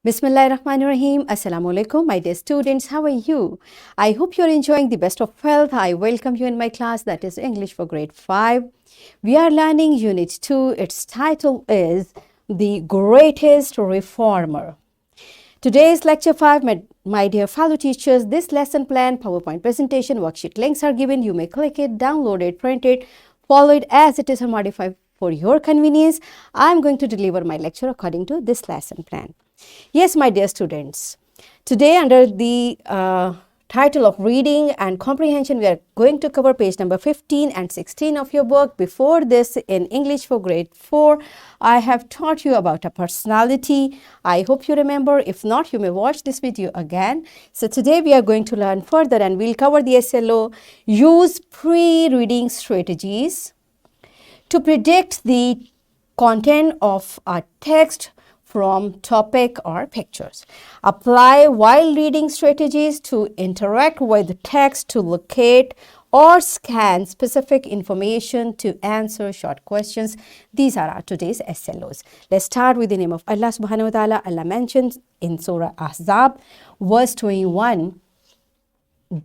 Bismillahirrahmanirrahim. Assalamu alaikum, my dear students. How are you? I hope you're enjoying the best of health. I welcome you in my class, that is English for grade 5. We are learning Unit 2. Its title is The Greatest Reformer. Today's lecture 5, my dear fellow teachers, this lesson plan, PowerPoint presentation, worksheet links are given. You may click it, download it, print it, follow it as it is or modify for your convenience. I'm going to deliver my lecture according to this lesson plan. Yes, my dear students, today under the title of reading and comprehension, we are going to cover page number 15 and 16 of your book. Before this, in English for grade 4, I have taught you about a personality. I hope you remember. If not, you may watch this video again. So today we are going to learn further and we'll cover the SLO, use pre-reading strategies to predict the content of a text from topic or pictures. Apply while reading strategies to interact with the text to locate or scan specific information to answer short questions. These are our today's SLOs. Let's start with the name of Allah subhanahu wa ta'ala. Allah mentions in Surah Ahzab, verse 21,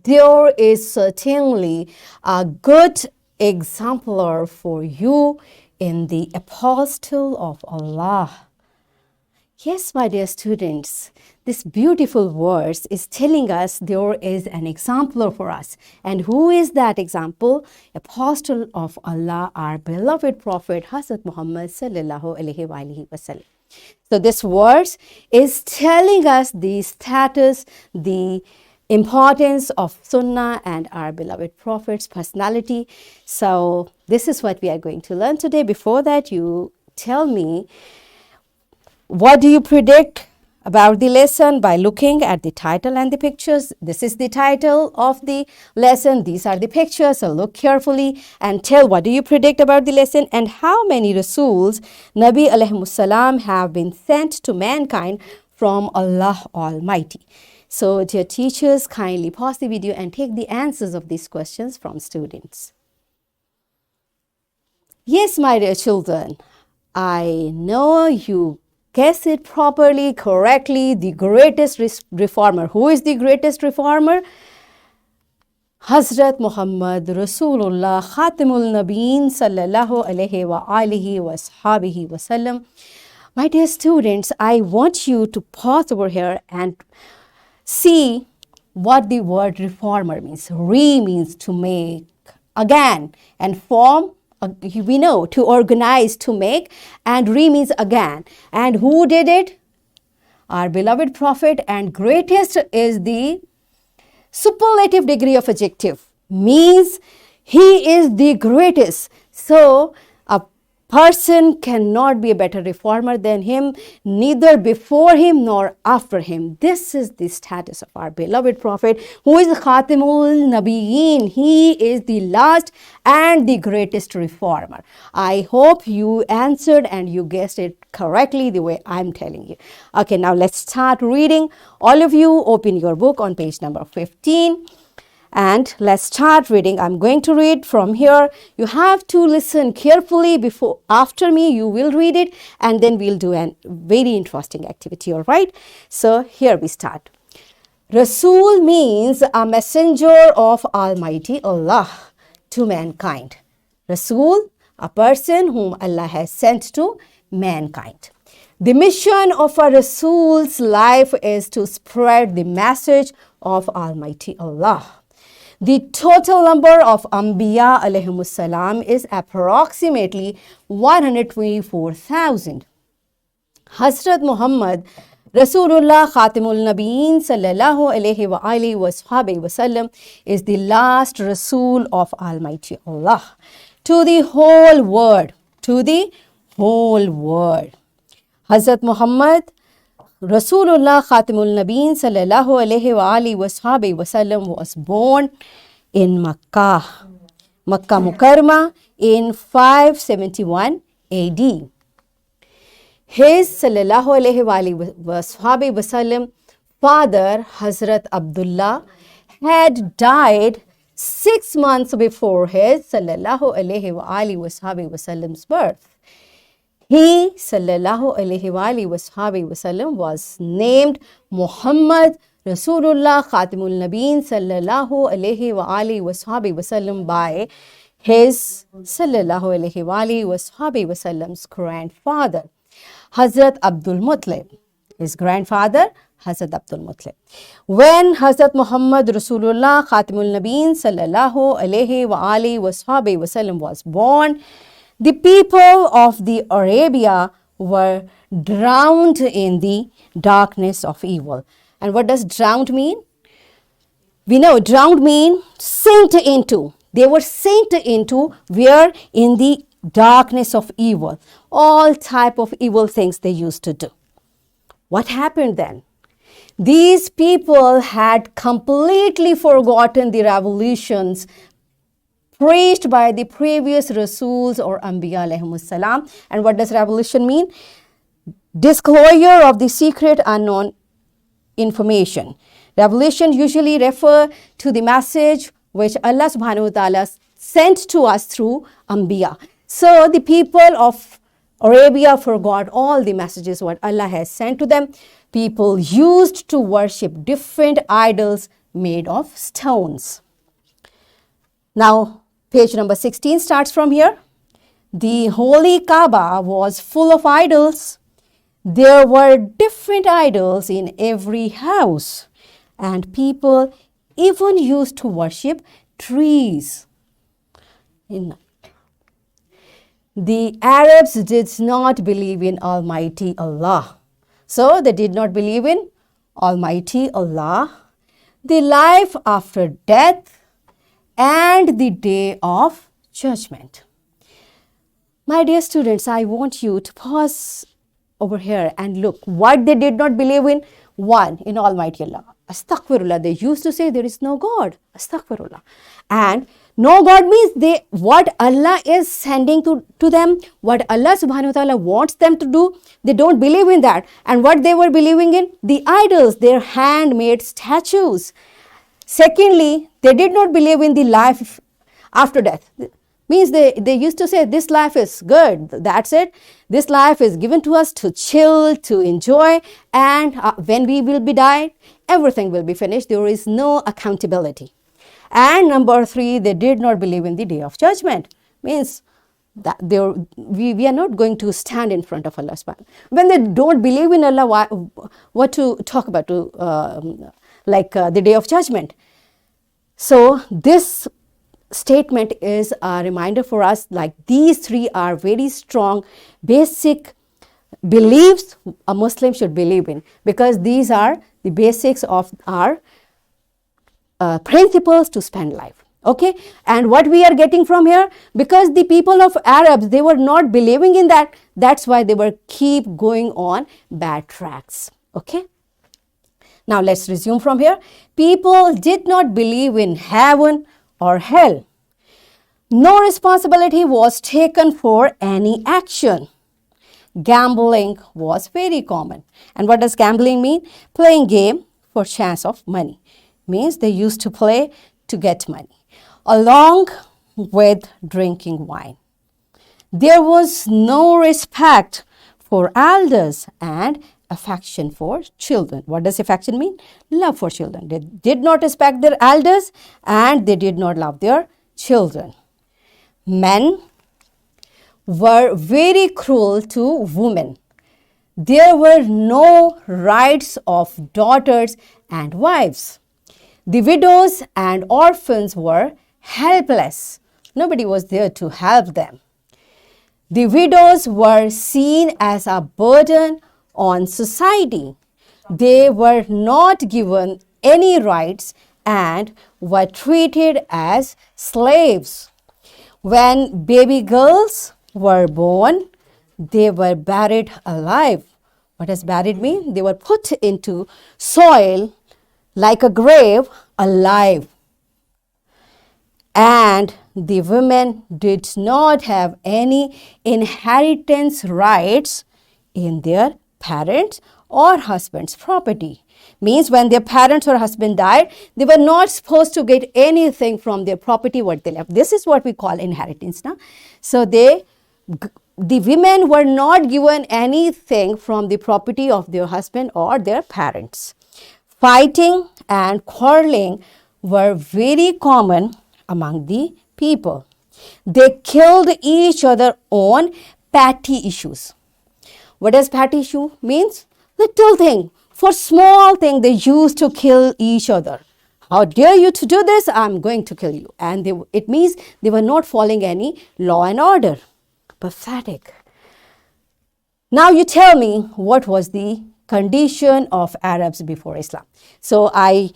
there is certainly a good exemplar for you in the apostle of Allah. Yes, my dear students, this beautiful verse is telling us there is an exemplar for us. And who is that example? Apostle of Allah, our beloved Prophet, Hazrat Muhammad sallallahu alaihi wasallam. So this verse is telling us the status, the importance of Sunnah and our beloved Prophet's personality. So this is what we are going to learn today. Before that, you tell me, what do you predict about the lesson by looking at the title and the pictures? This is the title of the lesson. These are the pictures. So look carefully and tell what do you predict about the lesson and how many Rasuls, Nabi alayhimus salam, have been sent to mankind from Allah Almighty. So dear teachers, kindly pause the video and take the answers of these questions from students. Yes, my dear children, I know you guess it properly, correctly, the greatest reformer. Who is the greatest reformer? Hazrat Muhammad Rasulullah Khatimul Nabeen sallallahu alayhi wa alihi wa ashabihi wa sallam. My dear students, I want you to pause over here and see what the word reformer means. Re means to make, again, and form, we know, to organize, to make, and re means again. And who did it? Our beloved Prophet. And greatest is the superlative degree of adjective, means he is the greatest. So a person cannot be a better reformer than him, neither before him nor after him. This is the status of our beloved Prophet, who is Khatimul Nabiyeen. He is the last and the greatest reformer. I hope you answered and you guessed it correctly the way I'm telling you. Okay, now let's start reading. All of you open your book on page number 15. And let's start reading. I'm going to read from here. You have to listen carefully after me. You will read it and then we'll do a very interesting activity. All right. So here we start. Rasul means a messenger of Almighty Allah to mankind. Rasul, a person whom Allah has sent to mankind. The mission of a Rasul's life is to spread the message of Almighty Allah. The total number of Anbiya alayhimus salam is approximately 124,000. Hazrat Muhammad Rasulullah Khatimul Nabiyeen sallallahu alayhi wa alihi wa sahbihi wa sallam is the last Rasul of Almighty Allah to the whole world. To the whole world. Hazrat Muhammad Rasulullah Khatimul Nabeen sallallahu alayhi wa alihi wa sahbihi wa sallam was born in Makkah Mukarramah in 571 AD. His sallallahu alayhi wa alihi wa sahbihi wa sallam father Hazrat Abdullah had died 6 months before his sallallahu alayhi wa alihi wa sahbihi wa sallam's birth. He sallallahu alaihi wasallam was named Muhammad Rasulullah Khatimul Nabeen sallallahu alaihi wasallam by his sallallahu alaihi wasallam's grandfather, Hazrat Abdul Muttalib. His grandfather, Hazrat Abdul Muttalib. When Hazrat Muhammad Rasulullah Khatimul Nabeen sallallahu alaihi wasallam was born, the people of the Arabia were drowned in the darkness of evil. And what does drowned mean? We know drowned mean sink into. They were sink into where? In the darkness of evil. All type of evil things they used to do. What happened then? These people had completely forgotten the revolutions preached by the previous Rasuls or Anbiya alayhimus salam. And what does revolution mean? Disclosure of the secret unknown information. Revelation usually refer to the message which Allah subhanahu wa ta'ala sent to us through Anbiya. So the people of Arabia forgot all the messages what Allah has sent to them. People used to worship different idols made of stones. Now, page number 16 starts from here. The holy Kaaba was full of idols. There were different idols in every house, and people even used to worship trees. The Arabs did not believe in Almighty Allah. So they did not believe in Almighty Allah, the life after death, and the day of judgment. My dear students, I want you to pause over here and look what they did not believe in. One, in Almighty Allah. Astaghfirullah. They used to say there is no God. Astaghfirullah. And no God means what Allah is sending to them, what Allah subhanahu wa ta'ala wants them to do, they don't believe in that. And what they were believing in? The idols, their handmade statues. Secondly, they did not believe in the life after death. Means they used to say this life is good, that's it. This life is given to us to chill, to enjoy, and when we will be died, everything will be finished. There is no accountability. And number 3, they did not believe in the day of judgment. Means that we are not going to stand in front of Allah. When they don't believe in Allah, what to talk about the day of judgment? So this statement is a reminder for us, like these 3 are very strong basic beliefs a Muslim should believe in, because these are the basics of our principles to spend life. Okay, and what we are getting from here, because the people of Arabs, they were not believing in that, that's why they were keep going on bad tracks. Okay, now let's resume from here. People did not believe in heaven or hell. No responsibility was taken for any action. Gambling was very common. And what does gambling mean? Playing game for chance of money. Means they used to play to get money, along with drinking wine. There was no respect for elders and affection for children. What does affection mean? Love for children. They did not respect their elders and they did not love their children. Men were very cruel to women. There were no rights of daughters and wives. The widows and orphans were helpless. Nobody was there to help them. The widows were seen as a burden on society. They were not given any rights and were treated as slaves. When baby girls were born, they were buried alive. What does buried mean? They were put into soil like a grave, alive. And the women did not have any inheritance rights in their parents' or husband's property. Means when their parents or husband died, they were not supposed to get anything from their property what they left. This is what we call inheritance now. So they the women were not given anything from the property of their husband or their parents. Fighting and quarreling were very common among the people. They killed each other on petty issues. What does petty issue means? Little thing. For small thing, they used to kill each other. How dare you to do this? I'm going to kill you. And it means they were not following any law and order. Pathetic. Now you tell me, what was the condition of Arabs before Islam? So I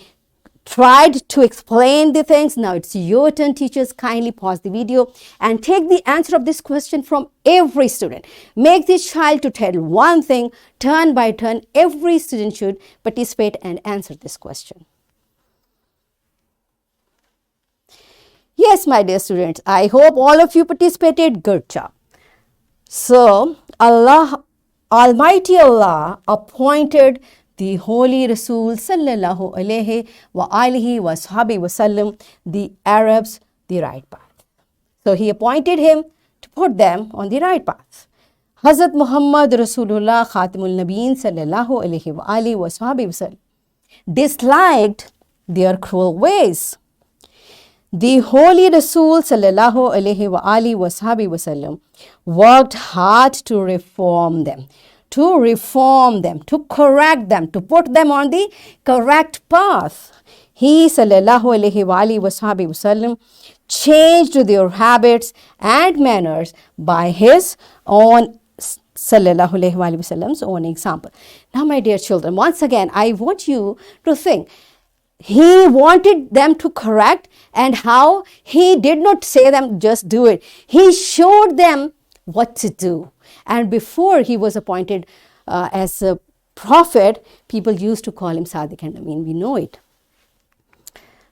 tried to explain the things. Now it's your turn, teachers. Kindly pause the video and take the answer of this question from every student. Make this child to tell one thing, turn by turn. Every student should participate and answer this question. Yes, my dear students, I hope all of you participated. Good job. So, Almighty Allah appointed the Holy Rasul sallallahu alayhi wa alihi wa sahbihi wasallam, the Arabs, the right path. So he appointed him to put them on the right path. Hazrat Muhammad Rasulullah Khatimul Nabeen sallallahu alayhi wa alihi wa sahbihi wasallam disliked their cruel ways. The Holy Rasul sallallahu alayhi wa alihi wa sahbihi wasallam worked hard to reform them, to correct them, to put them on the correct path. He sallallahu alayhi wa alihi wa sahbihi wasallam changed their habits and manners by his own sallallahu alayhi wa alihi wasallam's own example. Now, my dear children, once again, I want you to think. He wanted them to correct, and how he did not say them just do it. He showed them what to do. And before he was appointed as a prophet, people used to call him Sadiq and Amin. We know it.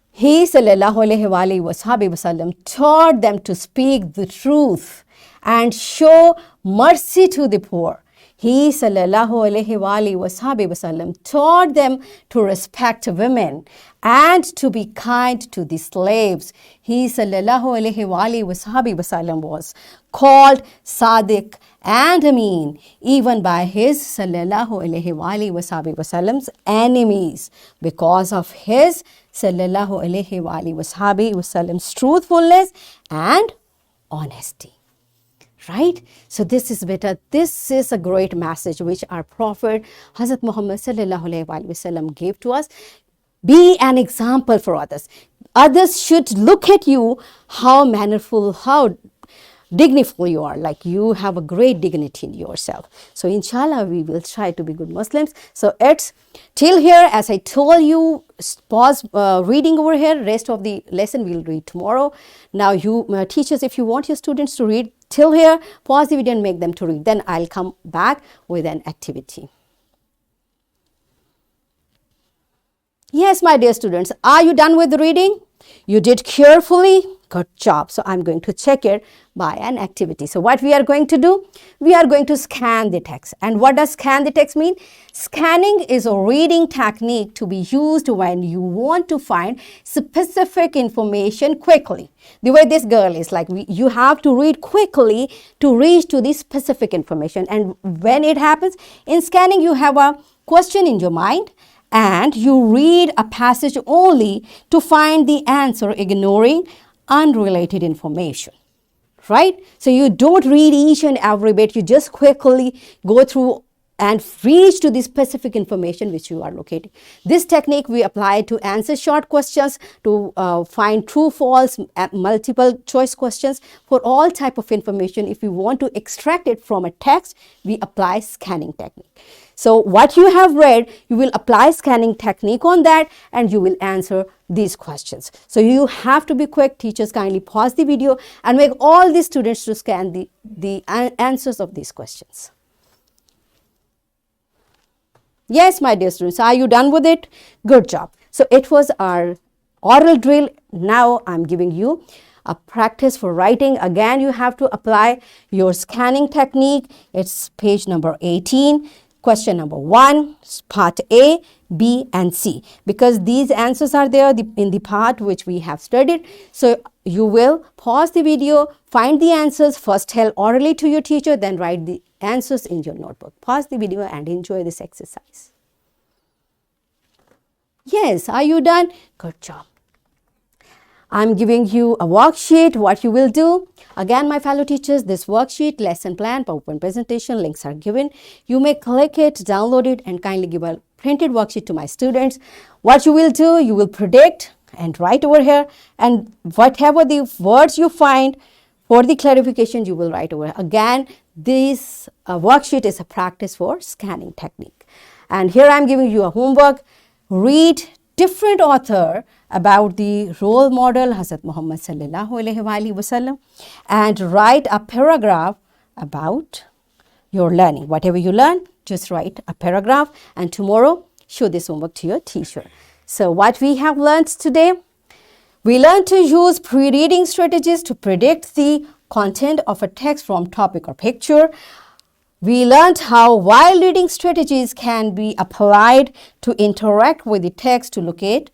He sallallahu alayhi wa sallam taught them to speak the truth and show mercy to the poor. He sallallahu alayhi wa sallam taught them to respect women and to be kind to the slaves. He sallallahu alayhi wa sallam was called Sadiq and Amin even by his sallallahu alayhi wa sallam's enemies because of his sallallahu alayhi wa sallam's truthfulness and honesty. Right? So this is better. This is a great message which our Prophet Hazrat Muhammad sallallahu alayhi wa sallam gave to us. Be an example for others. Others should look at you how mannerful, how dignified you are, like you have a great dignity in yourself. So inshallah, we will try to be good Muslims. So it's till here, as I told you, pause reading over here. Rest of the lesson we'll read tomorrow. Now you teachers, if you want your students to read till here, pause the video and make them to read. Then I'll come back with an activity. Yes, my dear students, are you done with the reading? You did carefully? Good job. So I'm going to check it by an activity. So what we are going to do? We are going to scan the text. And what does scan the text mean? Scanning is a reading technique to be used when you want to find specific information quickly. The way this girl is, like you have to read quickly to reach to the specific information. And when it happens, in scanning you have a question in your mind, and you read a passage only to find the answer, ignoring unrelated information, right? So you don't read each and every bit, you just quickly go through and reach to the specific information which you are locating. This technique we apply to answer short questions, to find true, false, multiple choice questions. For all type of information, if we want to extract it from a text, we apply scanning technique. So what you have read, you will apply scanning technique on that and you will answer these questions. So you have to be quick. Teachers, kindly pause the video and make all the students to scan the answers of these questions. Yes, my dear students, are you done with it? Good job. So it was our oral drill. Now I'm giving you a practice for writing. Again, you have to apply your scanning technique. It's page number 18. Question number 1, part A. B, and C, because these answers are there in the part which we have studied. So you will pause the video, find the answers, first tell orally to your teacher, then write the answers in your notebook. Pause the video and enjoy this exercise. Yes, are you done? Good job. I'm giving you a worksheet. What you will do, again, my fellow teachers, this worksheet, lesson plan, PowerPoint presentation, links are given. You may click it, download it, and kindly give a printed worksheet to my students. What you will do, you will predict and write over here, and whatever the words you find for the clarification, you will write over. Again, this worksheet is a practice for scanning technique. And here I'm giving you a homework. Read different author about the role model Hazrat Muhammad sallallahu alaihi wasallam and write a paragraph about your learning. Whatever you learn, just write a paragraph, and tomorrow show this homework to your teacher. So what we have learned today, we learned to use pre-reading strategies to predict the content of a text from topic or picture. We learned how while reading strategies can be applied to interact with the text to locate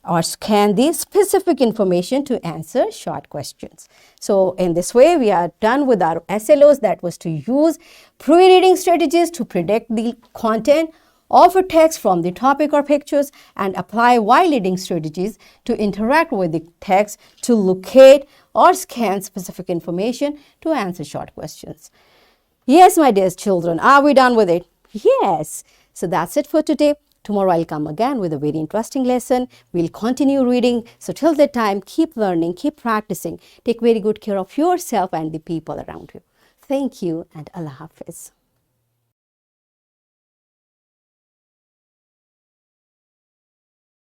or scan the specific information to answer short questions. So in this way, we are done with our SLOs, that was to use pre-reading strategies to predict the content of a text from the topic or pictures, and apply while reading strategies to interact with the text to locate or scan specific information to answer short questions. Yes, my dear children, are we done with it? Yes. So that's it for today. Tomorrow I'll come again with a very interesting lesson. We'll continue reading. So till that time, keep learning, keep practicing. Take very good care of yourself and the people around you. Thank you, and Allah Hafiz.